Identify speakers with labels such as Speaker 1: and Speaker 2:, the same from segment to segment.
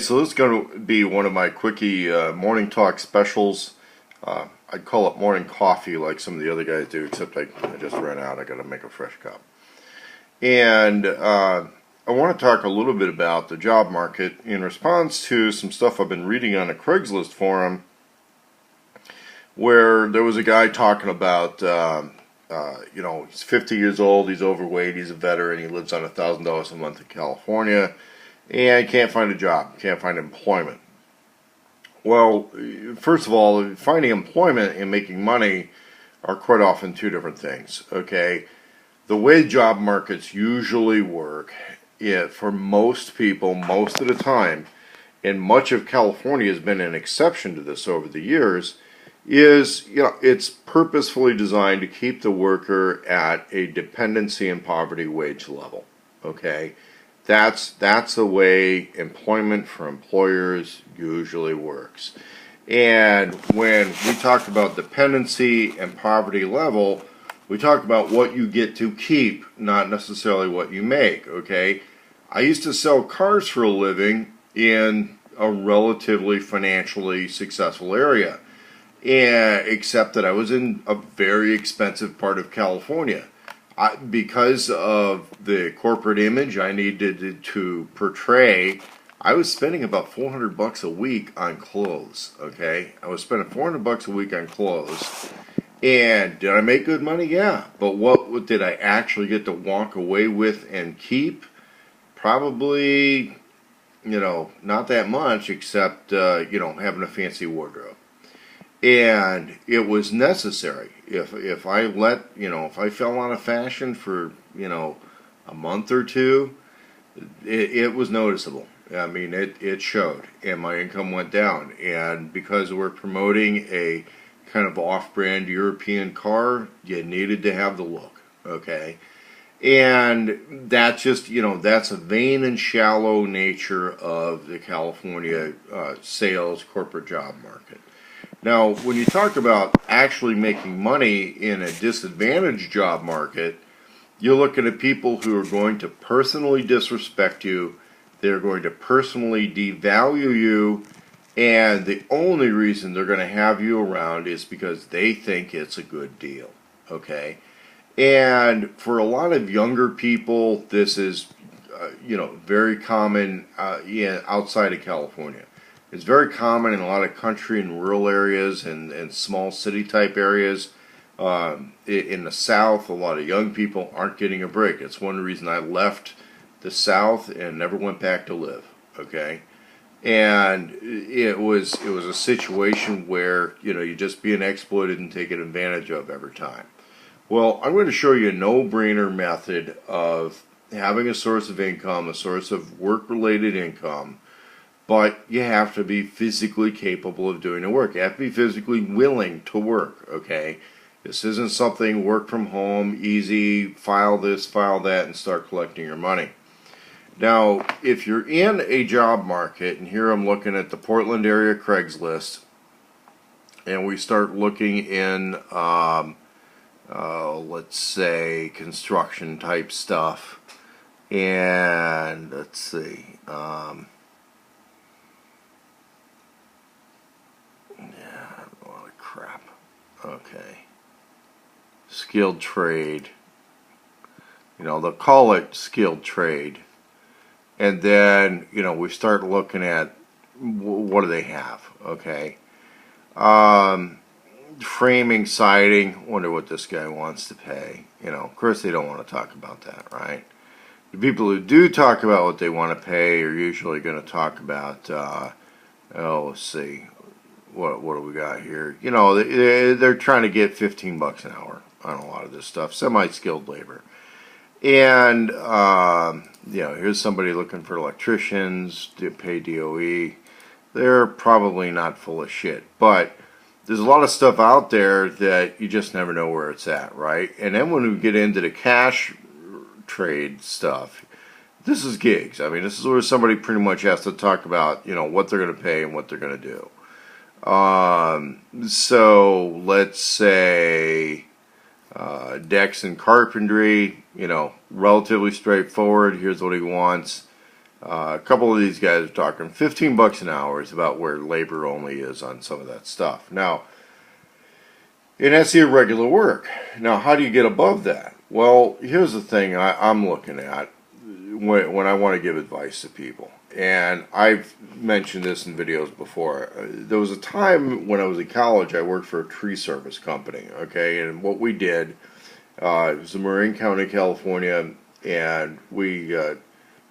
Speaker 1: so this is going to be one of my quickie morning talk specials. I'd call it morning coffee like some of the other guys do, except I just ran out. I got to make a fresh cup. And I want to talk a little bit about the job market in response to some stuff I've been reading on a Craigslist forum, where there was a guy talking about, he's 50 years old, he's overweight, he's a veteran, he lives on $1,000 a month in California, and can't find a job, can't find employment. Well, first of all, finding employment and making money are quite often two different things, okay? The way job markets usually work, for most people, most of the time, and much of California has been an exception to this over the years, is, it's purposefully designed to keep the worker at a dependency and poverty wage level, okay? That's the way employment for employers usually works. And when we talk about dependency and poverty level, we talk about what you get to keep, not necessarily what you make, okay? I used to sell cars for a living in a relatively financially successful area, except that I was in a very expensive part of California. Because of the corporate image I needed to portray, I was spending about $400 a week on clothes, okay? I was spending $400 a week on clothes. And did I make good money? Yeah. But what did I actually get to walk away with and keep? Probably, not that much, except, having a fancy wardrobe. And it was necessary. If I fell out of fashion for, a month or two, it was noticeable. I mean, it showed, and my income went down. And because we're promoting a kind of off-brand European car, you needed to have the look, okay? And that's just, that's a vain and shallow nature of the California sales corporate job market. Now, when you talk about actually making money in a disadvantaged job market, you're looking at people who are going to personally disrespect you, they're going to personally devalue you, and the only reason they're going to have you around is because they think it's a good deal, okay? And for a lot of younger people, this is, very common outside of California. It's very common in a lot of country and rural areas and small city type areas. In the South, a lot of young people aren't getting a break. It's one reason I left the South and never went back to live, okay? And it was a situation where, you're just being exploited and taken advantage of every time. Well, I'm going to show you a no-brainer method of having a source of income, a source of work-related income, but you have to be physically capable of doing the work. You have to be physically willing to work, okay? This isn't something work from home, easy, file this, file that, and start collecting your money. Now, if you're in a job market, and here I'm looking at the Portland area Craigslist, and we start looking in, let's say, construction type stuff, and let's see, okay. Skilled trade. They'll call it skilled trade. And then, we start looking at what do they have, okay? Framing, siding, wonder what this guy wants to pay. Of course they don't want to talk about that, right? The people who do talk about what they want to pay are usually going to talk about, let's see. What do we got here? They're trying to get $15 an hour on a lot of this stuff, semi-skilled labor. And, here's somebody looking for electricians to pay DOE. They're probably not full of shit. But there's a lot of stuff out there that you just never know where it's at, right? And then when we get into the cash trade stuff, this is gigs. I mean, this is where somebody pretty much has to talk about, what they're going to pay and what they're going to do. So let's say decks and carpentry, relatively straightforward. Here's what he wants. A couple of these guys are talking $15 an hour is about where labor only is on some of that stuff. Now, and that's the irregular work. Now, how do you get above that? Well, here's the thing I'm looking at when I want to give advice to people. And I've mentioned this in videos before. There was a time when I was in college, I worked for a tree service company, okay? And what we did, it was in Marin County, California, and we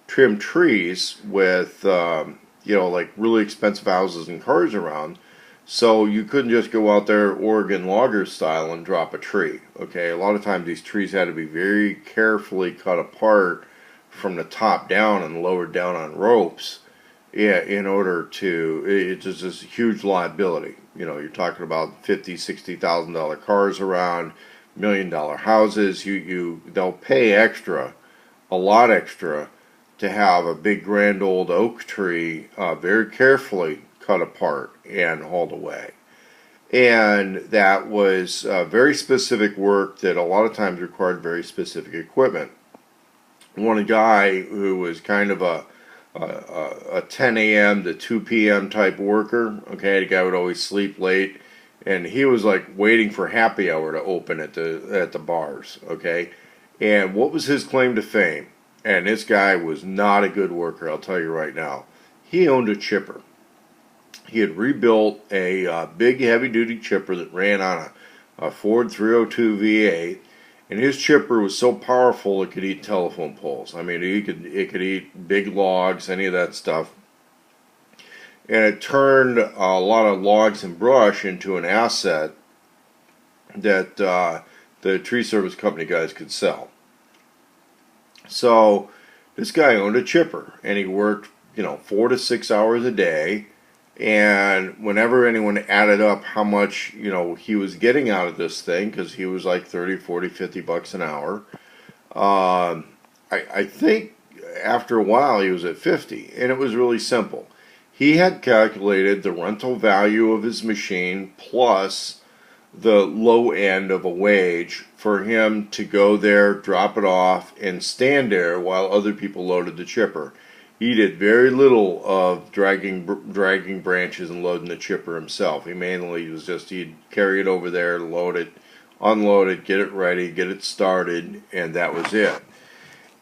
Speaker 1: trimmed trees with, like really expensive houses and cars around. So you couldn't just go out there Oregon logger style and drop a tree, okay? A lot of times these trees had to be very carefully cut apart from the top down and lowered down on ropes, yeah, in order to, it's just this huge liability. You're talking about $50,000, $60,000 cars around, $1 million houses. They'll pay extra, a lot extra, to have a big grand old oak tree very carefully cut apart and hauled away. And that was very specific work that a lot of times required very specific equipment. One guy who was kind of a 10 a.m. to 2 p.m. type worker, okay, the guy would always sleep late, and he was like waiting for happy hour to open at the bars, okay. And what was his claim to fame? And this guy was not a good worker, I'll tell you right now. He owned a chipper. He had rebuilt a big heavy-duty chipper that ran on a Ford 302 V8, and his chipper was so powerful it could eat telephone poles. I mean, it could eat big logs, any of that stuff. And it turned a lot of logs and brush into an asset that the tree service company guys could sell. So this guy owned a chipper, and he worked, 4 to 6 hours a day. And whenever anyone added up how much, he was getting out of this thing, because he was like 30, 40, $50 an hour, I think after a while he was at 50, and it was really simple. He had calculated the rental value of his machine plus the low end of a wage for him to go there, drop it off, and stand there while other people loaded the chipper. He did very little of dragging branches and loading the chipper himself. He mainly was he'd carry it over there, load it, unload it, get it ready, get it started, and that was it.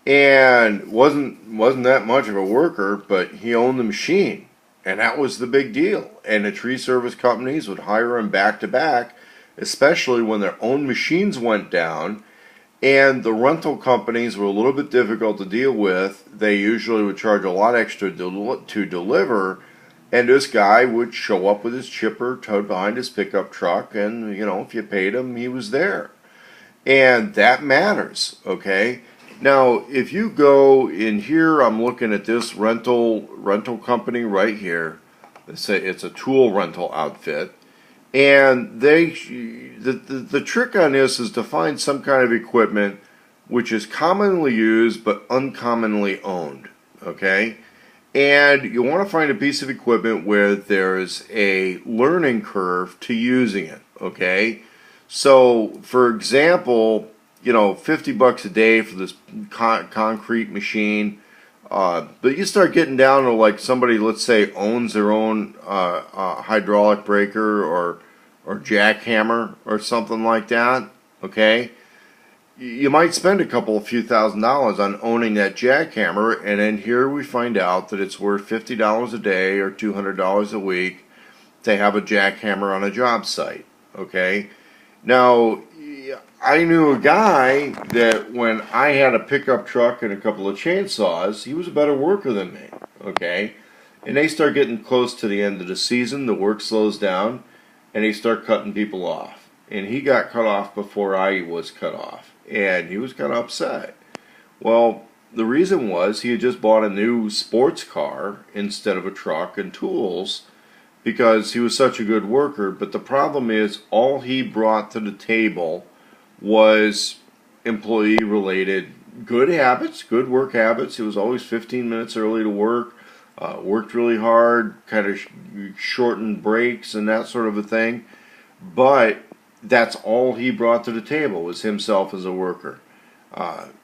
Speaker 1: And wasn't that much of a worker, but he owned the machine, and that was the big deal. And the tree service companies would hire him back to back, especially when their own machines went down. And the rental companies were a little bit difficult to deal with. They usually would charge a lot extra to deliver, and this guy would show up with his chipper towed behind his pickup truck, and if you paid him, he was there. And that matters, okay? Now, if you go in here, I'm looking at this rental company right here. It's a tool rental outfit. And the trick on this is to find some kind of equipment which is commonly used but uncommonly owned, okay? And you want to find a piece of equipment where there's a learning curve to using it, okay? So, for example, $50 a day for this concrete machine. But you start getting down to like somebody, let's say, owns their own hydraulic breaker or jackhammer or something like that, okay? You might spend a few $1,000s on owning that jackhammer, and then here we find out that it's worth $50 a day or $200 a week to have a jackhammer on a job site, okay? Now, I knew a guy that when I had a pickup truck and a couple of chainsaws, he was a better worker than me, okay? And they start getting close to the end of the season, the work slows down, and they start cutting people off. And he got cut off before I was cut off, and he was kind of upset. Well, the reason was he had just bought a new sports car instead of a truck and tools because he was such a good worker. But the problem is all he brought to the table was employee-related good habits, good work habits. He was always 15 minutes early to work, worked really hard, kind of shortened breaks and that sort of a thing. But that's all he brought to the table was himself as a worker.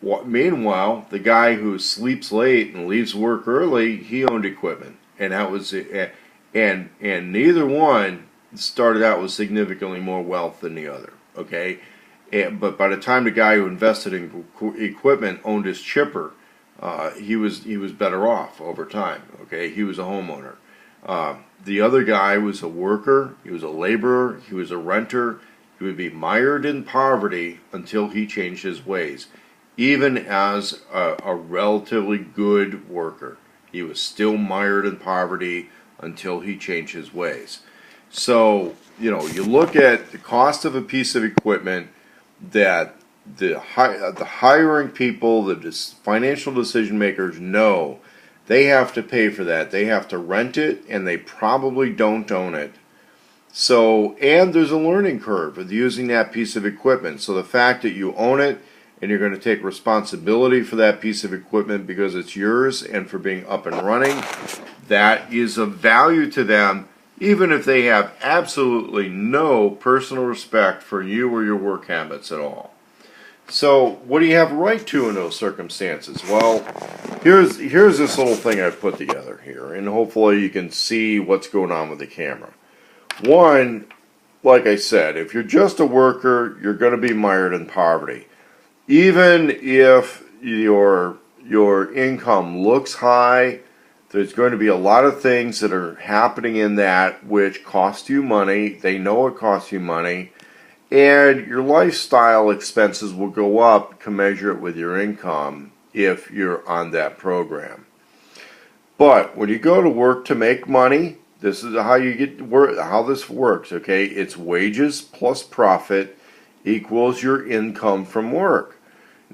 Speaker 1: Meanwhile, the guy who sleeps late and leaves work early, he owned equipment, and that was and neither one started out with significantly more wealth than the other. Okay, but by the time the guy who invested in equipment owned his chipper, he was better off over time. Okay, he was a homeowner. The other guy was a worker. He was a laborer. He was a renter. He would be mired in poverty until he changed his ways. Even as a relatively good worker, he was still mired in poverty until he changed his ways. So, you look at the cost of a piece of equipment that the hiring people, the financial decision makers know they have to pay for that. They have to rent it, and they probably don't own it. So, and there's a learning curve with using that piece of equipment. So the fact that you own it and you're going to take responsibility for that piece of equipment because it's yours and for being up and running, that is of value to them, even if they have absolutely no personal respect for you or your work habits at all. So what do you have a right to in those circumstances? Well, here's this little thing I've put together here, and hopefully you can see what's going on with the camera. One, like I said, if you're just a worker, you're going to be mired in poverty. Even if your income looks high, there's going to be a lot of things that are happening in that which cost you money. They know it costs you money. And your lifestyle expenses will go up commensurate with your income if you're on that program. But when you go to work to make money, this is how you get work. How this works, okay? It's wages plus profit equals your income from work.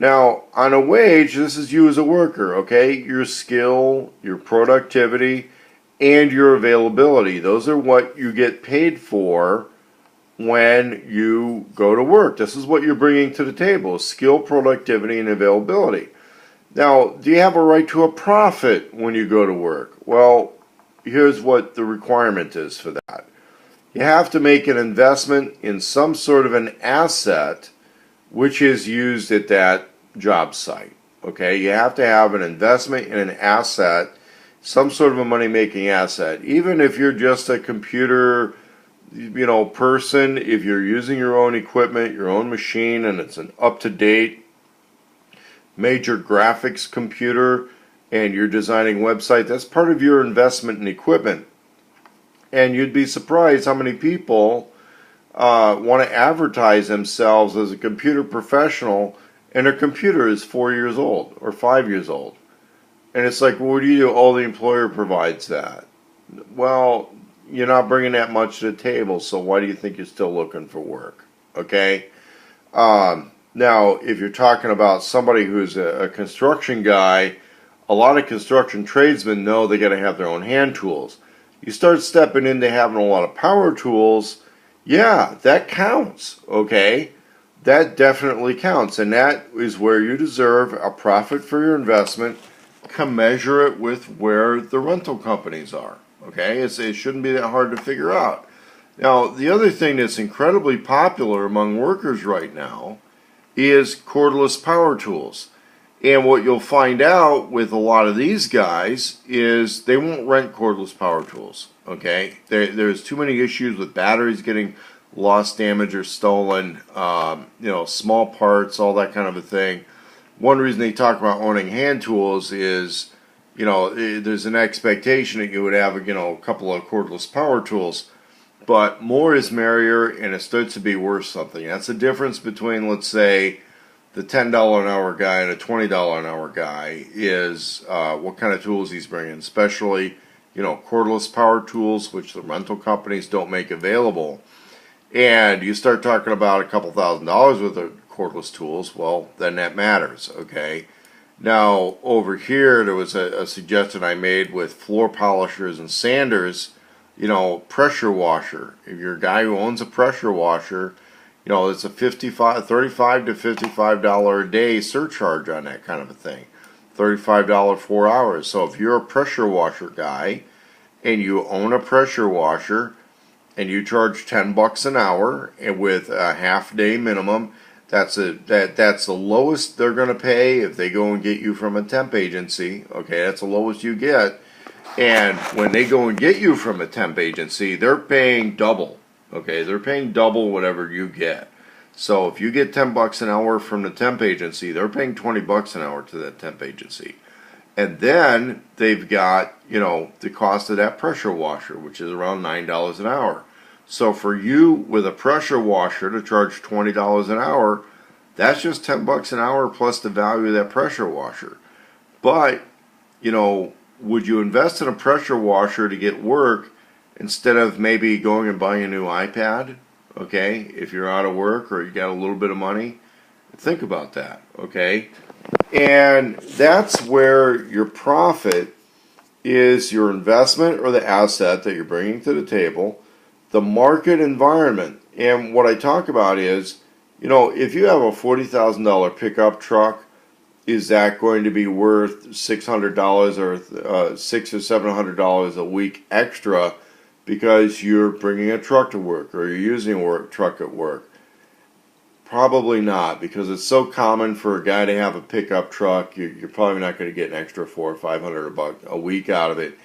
Speaker 1: Now, on a wage, this is you as a worker, okay? Your skill, your productivity, and your availability. Those are what you get paid for when you go to work. This is what you're bringing to the table: skill, productivity, and availability. Now, do you have a right to a profit when you go to work? Well, here's what the requirement is for that. You have to make an investment in some sort of an asset which is used at that job site. Okay, you have to have an investment in an asset, some sort of a money-making asset. Even if you're just a computer, person, if you're using your own equipment, your own machine, and it's an up-to-date major graphics computer, and you're designing a website, that's part of your investment in equipment. And you'd be surprised how many people want to advertise themselves as a computer professional, and their computer is 4 years old or 5 years old. And it's like, well, what do you do? Oh, the employer provides that. Well, you're not bringing that much to the table, so why do you think you're still looking for work? Okay? Now, if you're talking about somebody who's a construction guy, a lot of construction tradesmen know they got to have their own hand tools. You start stepping into having a lot of power tools, yeah, that counts, okay? That definitely counts, and that is where you deserve a profit for your investment. Commensurate with where the rental companies are, okay? It shouldn't be that hard to figure out. Now, the other thing that's incredibly popular among workers right now is cordless power tools. And what you'll find out with a lot of these guys is they won't rent cordless power tools, okay? There's too many issues with batteries getting lost, damaged, or stolen, small parts, all that kind of a thing. One reason they talk about owning hand tools is, there's an expectation that you would have, a couple of cordless power tools. But more is merrier, and it starts to be worth something. That's the difference between, let's say, the $10 an hour guy and a $20 an hour guy is what kind of tools he's bringing, especially, cordless power tools, which the rental companies don't make available. And you start talking about a couple $1,000s worth of cordless tools, well, then that matters, okay? Now, over here, there was a suggestion I made with floor polishers and sanders, pressure washer. If you're a guy who owns a pressure washer, it's a $35 to $55 a day surcharge on that kind of a thing. $35 4 hours. So if you're a pressure washer guy and you own a pressure washer and you charge $10 an hour and with a half day minimum, That's that's the lowest they're going to pay if they go and get you from a temp agency. Okay, that's the lowest you get. And when they go and get you from a temp agency, they're paying double. Okay, they're paying double whatever you get. So if you get $10 an hour from the temp agency, they're paying $20 an hour to that temp agency. And then they've got, you know, the cost of that pressure washer, which is around $9 an hour. So for you with a pressure washer to charge $20 an hour, that's just $10 an hour plus the value of that pressure washer. But, you know, would you invest in a pressure washer to get work instead of maybe going and buying a new iPad? Okay, if you're out of work or you got a little bit of money, think about that. Okay, and that's where your profit is your investment or the asset that you're bringing to the table, the market environment. And what I talk about is, you know, if you have a $40,000 pickup truck, is that going to be worth $600 or $600 or $700 a week extra because you're bringing a truck to work or you're using a truck at work? Probably not, because it's so common for a guy to have a pickup truck. You're probably not going to get an extra $400 or $500 a week out of it.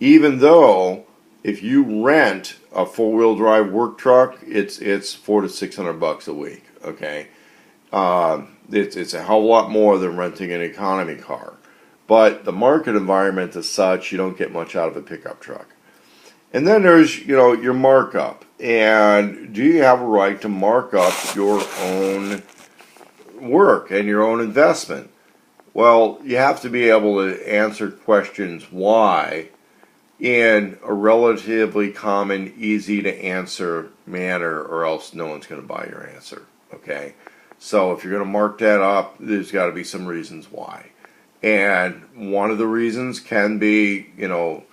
Speaker 1: Even though if you rent a four-wheel drive work truck, it's $400 to $600 a week. Okay, it's a hell of a lot more than renting an economy car. But the market environment is such, you don't get much out of a pickup truck. And then there's, you know, your markup. And do you have a right to mark up your own work and your own investment? Well, you have to be able to answer questions why in a relatively common, easy to answer manner, or else no one's going to buy your answer. Okay? So if you're going to mark that up, there's got to be some reasons why. And one of the reasons can be, you know,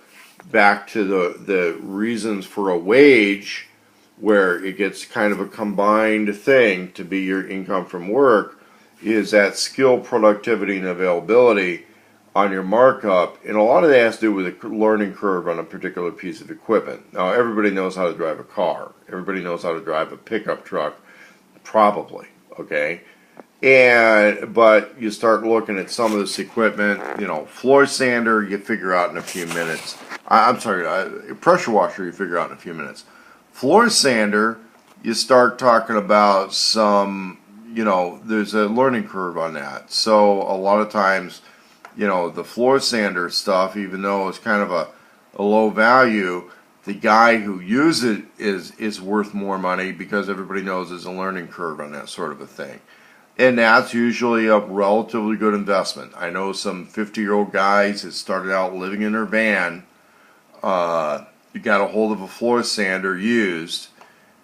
Speaker 1: back to the reasons for a wage, where it gets kind of a combined thing to be your income from work, is that skill, productivity, and availability on your markup. And a lot of that has to do with a learning curve on a particular piece of equipment. Now, everybody knows how to drive a car. Everybody knows how to drive a pickup truck, probably, okay? But you start looking at some of this equipment, you know, floor sander, you figure out in a few minutes. I'm sorry, pressure washer, you figure out in a few minutes. Floor sander, you start talking about some, you know, there's a learning curve on that. So a lot of times, you know, the floor sander stuff, even though it's kind of a low value, the guy who uses it is worth more money because everybody knows there's a learning curve on that sort of a thing. And that's usually a relatively good investment. I know some 50-year-old guys that started out living in their van. You got a hold of a floor sander used,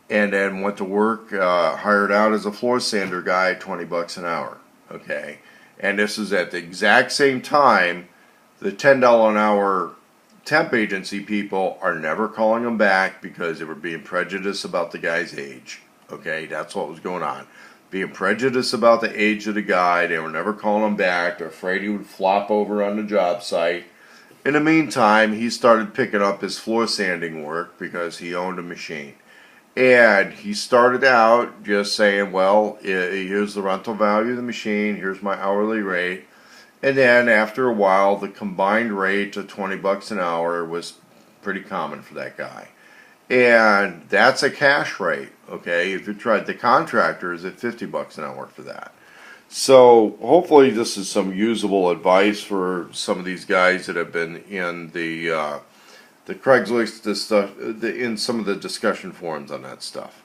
Speaker 1: and then went to work, hired out as a floor sander guy at $20 an hour. Okay, and this is at the exact same time the $10 an hour temp agency people are never calling them back because they were being prejudiced about the guy's age. Okay, that's what was going on. Being prejudiced about the age of the guy, they were never calling him back. They're afraid he would flop over on the job site. In the meantime, he started picking up his floor sanding work because he owned a machine. And he started out just saying, well, here's the rental value of the machine, here's my hourly rate. And then after a while, the combined rate of $20 an hour was pretty common for that guy. And that's a cash rate, okay? If you tried the contractor, is at $50 an hour for that. So hopefully this is some usable advice for some of these guys that have been in the Craigslist, in some of the discussion forums on that stuff.